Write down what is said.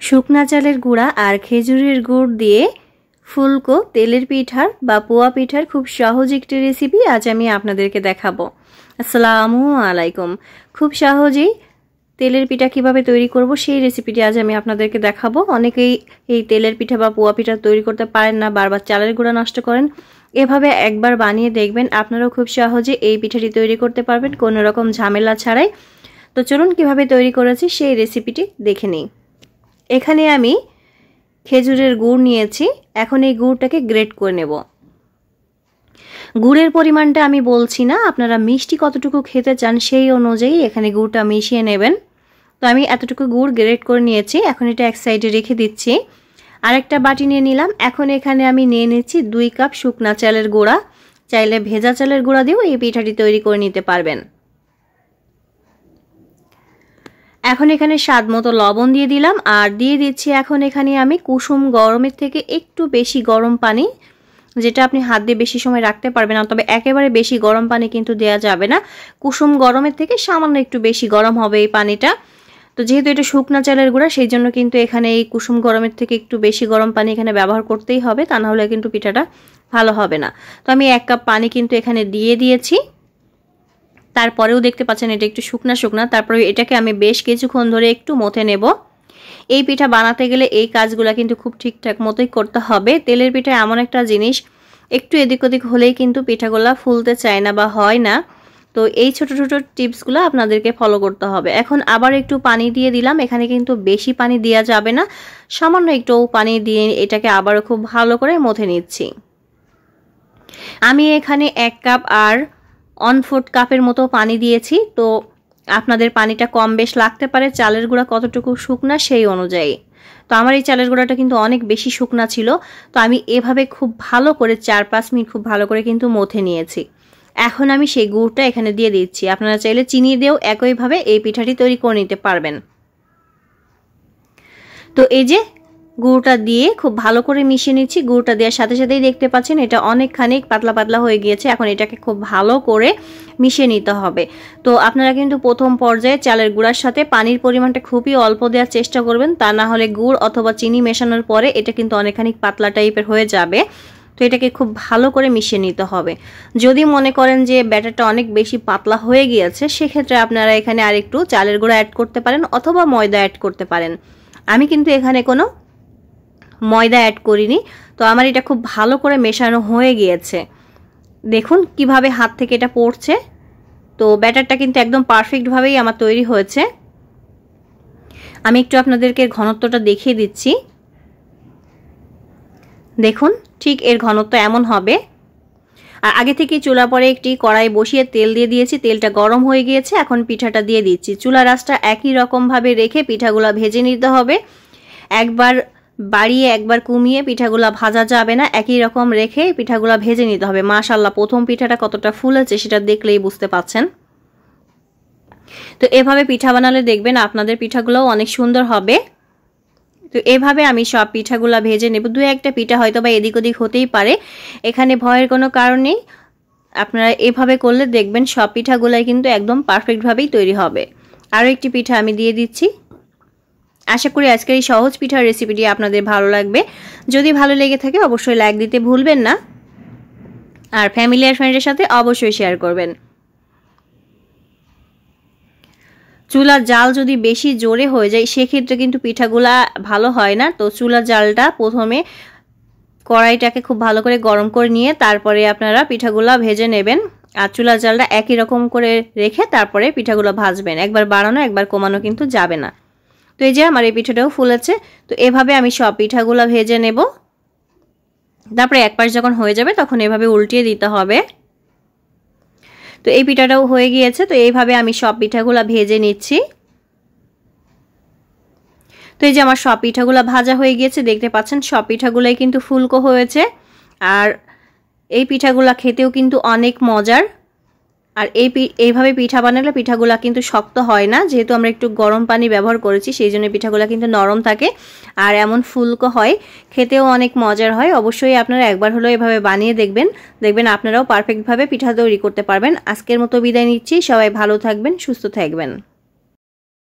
শুকনা চালের গুঁড়া আর খেজুরের গুড় দিয়ে ফুলকো তেলের পিঠার বা পোয়া পিঠার খুব সহজ একটি রেসিপি আজ আমি আপনাদেরকে দেখাবো। আসসালামু আলাইকুম। খুব সহজেই তেলের পিঠা কিভাবে তৈরি করব সেই রেসিপিটি আজ আমি আপনাদেরকে দেখাবো। অনেকেই এই তেলের পিঠা বা পোয়া পিঠা তৈরি করতে পারেন না, বারবার চালের গুঁড়া নষ্ট করেন। এভাবে একবার বানিয়ে দেখবেন, আপনারাও খুব সহজে এই পিঠাটি তৈরি করতে পারবেন কোনো রকম ঝামেলা ছাড়াই। তো চলুন কিভাবে তৈরি করেছি সেই রেসিপিটি দেখে নিই। এখানে আমি খেজুরের গুড় নিয়েছি, এখন এই গুড়টাকে গ্রেট করে নেব। গুড়ের পরিমাণটা আমি বলছি না, আপনারা মিষ্টি কতটুকু খেতে চান সেই অনুযায়ী এখানে গুড়টা মিশিয়ে নেবেন। তো আমি এতটুকু গুড় গ্রেট করে নিয়েছি, এখন এটা এক সাইডে রেখে দিচ্ছি। আরেকটা বাটি নিয়ে নিলাম। এখন এখানে আমি নিয়ে নিচ্ছি 2 কাপ শুকনা চালের গুঁড়া। চাইলে ভেজা চালের গুঁড়া দিয়েও এই পিঠাটি তৈরি করে নিতে পারবেন। এখন এখানে স্বাদ মতো লবণ দিয়ে দিলাম, আর দিয়ে দিচ্ছি এখন এখানে আমি কুসুম গরমের থেকে একটু বেশি গরম পানি, যেটা আপনি হাত দিয়ে বেশি সময় রাখতে পারবেন না, তবে একেবারে বেশি গরম পানি কিন্তু দেওয়া যাবে না। কুসুম গরমের থেকে সামান্য একটু বেশি গরম হবে এই পানিটা। তো যেহেতু এটা শুকনা চালের গুঁড়া সেই জন্য কিন্তু এখানে এই কুসুম গরমের থেকে একটু বেশি গরম পানি এখানে ব্যবহার করতেই হবে, তা না হলে কিন্তু পিঠাটা ভালো হবে না। তো আমি 1 কাপ পানি কিন্তু এখানে দিয়ে দিয়েছি। তারপরেও দেখতে পাচ্ছেন এটা একটু শুকনা শুকনা। তারপরে এটাকে আমি বেশ কিছুক্ষণ ধরে একটু মথে নেব। এই পিঠা বানাতে গেলে এই কাজগুলো কিন্তু খুব ঠিকঠাক মতোই করতে হবে। তেলের পিঠা এমন একটা জিনিস, একটু এদিক ওদিক হলেই কিন্তু পিঠাগুলো ফুলতে চায় না বা হয় না। তো এই ছোট ছোট টিপসগুলো আপনাদেরকে ফলো করতে হবে। এখন আবার একটু পানি দিয়ে দিলাম। এখানে কিন্তু বেশি পানি দেওয়া যাবে না, সামান্য একটু পানি দিয়ে এটাকে আবারও খুব ভালো করে মথে নিচ্ছি। আমি এখানে 1 কাপ আর 1/4 কাপের মতো পানি দিয়েছি। তো আপনাদের পানিটা কম বেশ লাগতে পারে, চালের গুঁড়া কতটুকু শুকনা সেই অনুযায়ী। তো আমার এই চালের গুঁড়াটা কিন্তু অনেক বেশি শুকনা ছিল। তো আমি এভাবে খুব ভালো করে 4-5 মিনিট খুব ভালো করে কিন্তু মথে নিয়েছি। এখন আমি সেই গুড়টা এখানে দিয়ে দিচ্ছি। আপনারা চাইলে চিনি দিয়েও একইভাবে এই পিঠাটি তৈরি করে নিতে পারবেন। তো এই যে গুড়টা দিয়ে খুব ভালো করে মিশিয়ে নিচ্ছি। গুড়টা দেওয়ার সাথে সাথেই দেখতে পাচ্ছেন এটা অনেকখানি পাতলা পাতলা হয়ে গিয়েছে। এখন এটাকে খুব ভালো করে মিশিয়ে নিতে হবে। তো আপনারা কিন্তু প্রথম পর্যায়ে চালের গুঁড়ার সাথে পানির পরিমাণটা খুবই অল্প দেওয়ার চেষ্টা করবেন, তা না হলে গুড় অথবা চিনি মেশানোর পরে এটা কিন্তু অনেকখানি পাতলা টাইপের হয়ে যাবে। তো এটাকে খুব ভালো করে মিশিয়ে নিতে হবে। যদি মনে করেন যে ব্যাটারটা অনেক বেশি পাতলা হয়ে গিয়েছে, সেক্ষেত্রে আপনারা এখানে আরেকটু চালের গুঁড়া অ্যাড করতে পারেন অথবা ময়দা অ্যাড করতে পারেন। আমি কিন্তু এখানে কোনো ময়দা অ্যাড করিনি। তো আমার এটা খুব ভালো করে মেশানো হয়ে গিয়েছে। দেখুন কিভাবে হাত থেকে এটা পড়ছে। তো ব্যাটারটা কিন্তু একদম পারফেক্টভাবেই আমার তৈরি হয়েছে। আমি একটু আপনাদেরকে ঘনত্বটা দেখিয়ে দিচ্ছি। দেখুন ঠিক এর ঘনত্ব এমন হবে। আর আগে থেকে চুলা পরে একটি কড়াই বসিয়ে তেল দিয়ে দিয়েছি, তেলটা গরম হয়ে গিয়েছে। এখন পিঠাটা দিয়ে দিচ্ছি। চুলার আঁচটা একই রকমভাবে রেখে পিঠাগুলো ভেজে নিতে হবে। একবার বাড়িয়ে একবার কমিয়ে পিঠাগুলা ভাজা যাবে না, একই রকম রেখে পিঠাগুলা ভেজে নিতে হবে। মাশাআল্লাহ, প্রথম পিঠাটা কতটা ফুলেছে সেটা দেখলেই বুঝতে পাচ্ছেন। তো এভাবে পিঠা বানালে দেখবেন আপনাদের পিঠাগুলোও অনেক সুন্দর হবে। তো এভাবে আমি সব পিঠাগুলা ভেজে নেব। 2-1টা পিঠা হয়তো বা এদিক ওদিক হতেই পারে, এখানে ভয়ের কোনো কারণ নেই। আপনারা এভাবে করলে দেখবেন সব পিঠাগুলাই কিন্তু একদম পারফেক্টভাবেই তৈরি হবে। আরও একটি পিঠা আমি দিয়ে দিচ্ছি। আশা করি আজকের এই সহজ পিঠার রেসিপিটি আপনাদের ভালো লাগবে। যদি ভালো লেগে থাকে অবশ্যই লাইক দিতে ভুলবেন না, আর ফ্যামিলি আর ফ্রেন্ডের সাথে অবশ্যই শেয়ার করবেন। চুলার জাল যদি বেশি জোরে হয়ে যায় সেক্ষেত্রে কিন্তু পিঠাগুলা ভালো হয় না। তো চুলার জালটা প্রথমে কড়াইটাকে খুব ভালো করে গরম করে নিয়ে তারপরে আপনারা পিঠাগুলা ভেজে নেবেন। আর চুলার জালটা একই রকম করে রেখে তারপরে পিঠাগুলো ভাজবেন। একবার বাড়ানো একবার কমানো কিন্তু যাবে না। তো এই যে আমার এই পিঠাটাও ফুলেছে। তো এভাবে আমি সব পিঠাগুলো ভেজে নেব। তারপরে এক পাশ যখন হয়ে যাবে তখন এভাবে উল্টিয়ে দিতে হবে। তো এই পিঠাটাও হয়ে গিয়েছে। তো এইভাবে আমি সব পিঠাগুলো ভেজে নিচ্ছি। তো এই যে আমার সব পিঠাগুলো ভাজা হয়ে গিয়েছে, দেখতে পাচ্ছেন সব পিঠাগুলোই কিন্তু ফুলকো হয়েছে। আর এই পিঠাগুলো খেতেও কিন্তু অনেক মজার। আর এইভাবে পিঠা বানালে পিঠাগুলা কিন্তু শক্ত হয় না, যেহেতু আমরা একটু গরম পানি ব্যবহার করেছি সেই জন্য পিঠাগুলা কিন্তু নরম থাকে আর এমন ফুলকো হয়, খেতেও অনেক মজার হয়। অবশ্যই আপনারা একবার হলেও এভাবে বানিয়ে দেখবেন আপনারাও পারফেক্টভাবে পিঠা তৈরি করতে পারবেন। আজকের মতো বিদায় নিচ্ছি, সবাই ভালো থাকবেন, সুস্থ থাকবেন।